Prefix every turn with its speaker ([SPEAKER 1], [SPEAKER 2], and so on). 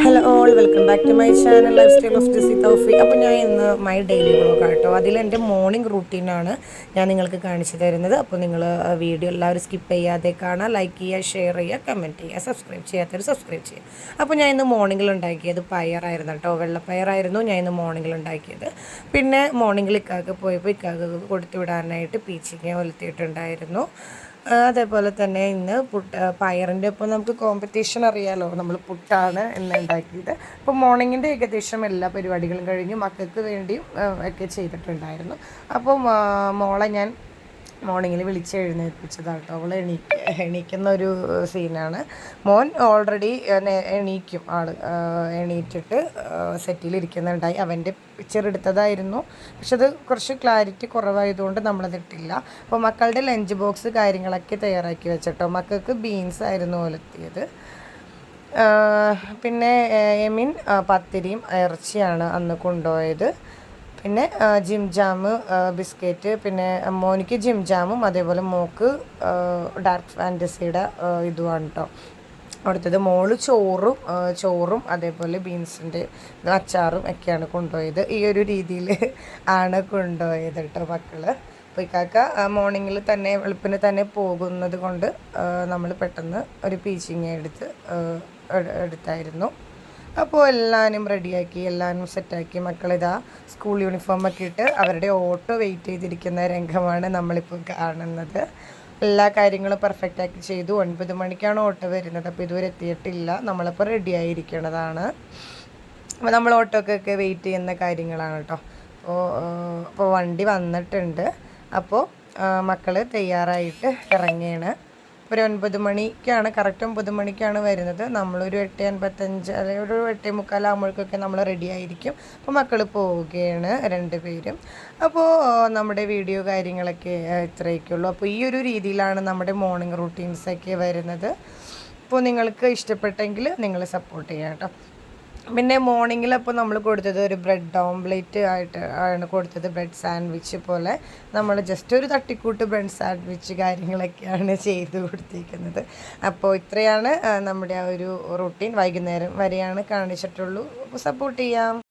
[SPEAKER 1] Hello all welcome back to my channel lifestyle of ജിസി തൗഫി. അപ്പോൾ ഞാൻ ഇന്ന് മൈ ഡെയിലി വ്ളോഗ് ആട്ടോ, അതിലെൻ്റെ മോർണിംഗ് റൂട്ടീനാണ് ഞാൻ നിങ്ങൾക്ക് കാണിച്ചു തരുന്നത്. അപ്പോൾ നിങ്ങൾ വീഡിയോ എല്ലാവരും സ്കിപ്പ് ചെയ്യാതെ കാണാം, ലൈക്ക് ചെയ്യുക, ഷെയർ ചെയ്യുക, കമൻറ്റ് ചെയ്യുക, സബ്സ്ക്രൈബ് ചെയ്യാത്തവർ സബ്സ്ക്രൈബ് ചെയ്യുക. അപ്പോൾ ഞാൻ ഇന്ന് മോർണിംഗിൽ ഉണ്ടാക്കിയത് പയറായിരുന്നു കേട്ടോ, വെള്ളപ്പയറായിരുന്നു ഞാൻ ഇന്ന് മോർണിംഗിൽ ഉണ്ടാക്കിയത്. പിന്നെ മോർണിംഗിൽ ഇക്കാക്ക് പോയപ്പോൾ ഇക്കാക്ക് കൊടുത്തു വിടാനായിട്ട് പീച്ചിങ്ങ ഒലത്തിയിട്ടുണ്ടായിരുന്നു. അതേപോലെ തന്നെ ഇന്ന് പയറിൻ്റെ ഒപ്പം നമുക്ക് കോമ്പറ്റീഷൻ അറിയാമല്ലോ, നമ്മൾ പുട്ടാണ് ഇന്ന് ഉണ്ടാക്കിയത്. അപ്പോൾ മോർണിംഗിൻ്റെ ഏകദേശം എല്ലാ പരിപാടികളും കഴിഞ്ഞു, മക്കൾക്ക് വേണ്ടിയും ഒക്കെ ചെയ്തിട്ടുണ്ടായിരുന്നു. അപ്പോൾ മോളെ ഞാൻ മോർണിംഗിൽ വിളിച്ച് എഴുന്നേൽപ്പിച്ചതാണ് കേട്ടോ. അവൾ എണീക്കുന്ന ഒരു സീനാണ്. മോൻ ഓൾറെഡി എണീക്കും, എണീറ്റിട്ട് സെറ്റിലിരിക്കുന്നുണ്ടായി. അവൻ്റെ പിക്ചർ എടുത്തതായിരുന്നു, പക്ഷെ അത് കുറച്ച് ക്ലാരിറ്റി കുറവായതുകൊണ്ട് നമ്മളതിട്ടില്ല. അപ്പോൾ മക്കളുടെ ലഞ്ച് ബോക്സ് കാര്യങ്ങളൊക്കെ തയ്യാറാക്കി വെച്ചിട്ടോ. മക്കൾക്ക് ബീൻസ് ആയിരുന്നു ഒലത്തിയത്. പിന്നെ എമിൻ പത്തിരിയും ഇറച്ചിയാണ് അന്ന് കൊണ്ടുപോയത്. പിന്നെ ജിം ജാമ്, ബിസ്ക്കറ്റ്, പിന്നെ മോനിക്ക് ജിം ജാമും അതേപോലെ മോക്ക് ഡാർക്ക് ഫാൻറ്റസിയുടെ ഇതുമാണ് കേട്ടോ കൊടുത്തത്. മോള് ചോറും അതേപോലെ ബീൻസിൻ്റെ അച്ചാറും ഒക്കെയാണ് കൊണ്ടുപോയത്. ഈ ഒരു രീതിയിൽ ആണ് കൊണ്ടുപോയത് കേട്ടോ മക്കൾ. അപ്പോൾ ഇക്കാക്ക മോർണിംഗിൽ തന്നെ വെളുപ്പിന് തന്നെ പോകുന്നത് കൊണ്ട് നമ്മൾ പെട്ടെന്ന് ഒരു പീച്ചിങ് എടുത്തായിരുന്നു. അപ്പോൾ എല്ലാവരും റെഡിയാക്കി, എല്ലാവരും സെറ്റാക്കി. മക്കളിതാ സ്കൂൾ യൂണിഫോമൊക്കെ ഇട്ട് അവരുടെ ഓട്ടോ വെയിറ്റ് ചെയ്തിരിക്കുന്ന രംഗമാണ് നമ്മളിപ്പോൾ കാണുന്നത്. എല്ലാ കാര്യങ്ങളും പെർഫെക്റ്റാക്കി ചെയ്തു. 9 മണിക്കാണ് ഓട്ടോ വരുന്നത്, അപ്പോൾ ഇതുവരെ എത്തിയിട്ടില്ല. നമ്മളിപ്പോൾ റെഡി ആയിരിക്കണതാണ്. അപ്പോൾ നമ്മൾ ഓട്ടോക്കൊക്കെ വെയിറ്റ് ചെയ്യുന്ന കാര്യങ്ങളാണ് കേട്ടോ. അപ്പോൾ വണ്ടി വന്നിട്ടുണ്ട്. അപ്പോൾ മക്കൾ തയ്യാറായിട്ട് ഇറങ്ങിയാണ്. ഒരു 9 മണിക്കാണ്, കറക്റ്റ് 9 മണിക്കാണ് വരുന്നത്. നമ്മളൊരു 8:55 അല്ലെങ്കിൽ ഒരു 8:45 ആകുമ്പോഴേക്കൊക്കെ നമ്മൾ റെഡി ആയിരിക്കും. അപ്പോൾ മക്കൾ പോവുകയാണ് 2 പേരും. അപ്പോൾ നമ്മുടെ വീഡിയോ കാര്യങ്ങളൊക്കെ ഇത്രയൊക്കെയുള്ളൂ. അപ്പോൾ ഈ ഒരു രീതിയിലാണ് നമ്മുടെ മോർണിംഗ് റൂട്ടീൻസൊക്കെ വരുന്നത്. അപ്പോൾ നിങ്ങൾക്ക് ഇഷ്ടപ്പെട്ടെങ്കിൽ നിങ്ങൾ സപ്പോർട്ട് ചെയ്യാം കേട്ടോ. പിന്നെ മോർണിംഗിൽ അപ്പോൾ നമ്മൾ കൊടുത്തത് ഒരു ബ്രെഡ് ഓംപ്ലേറ്റ് ആയിട്ട് ആണ് കൊടുത്തത്. ബ്രെഡ് സാൻഡ്വിച്ച് പോലെ നമ്മൾ ജസ്റ്റ് ഒരു തട്ടിക്കൂട്ട് ബ്രെഡ് സാൻഡ്വിച്ച് കാര്യങ്ങളൊക്കെയാണ് ചെയ്ത് കൊടുത്തിരിക്കുന്നത്. അപ്പോൾ ഇത്രയാണ് നമ്മുടെ ആ ഒരു റൂട്ടീൻ. വൈകുന്നേരം വരെയാണ് കാണിച്ചിട്ടുള്ളൂ. അപ്പോൾ സപ്പോർട്ട് ചെയ്യാം.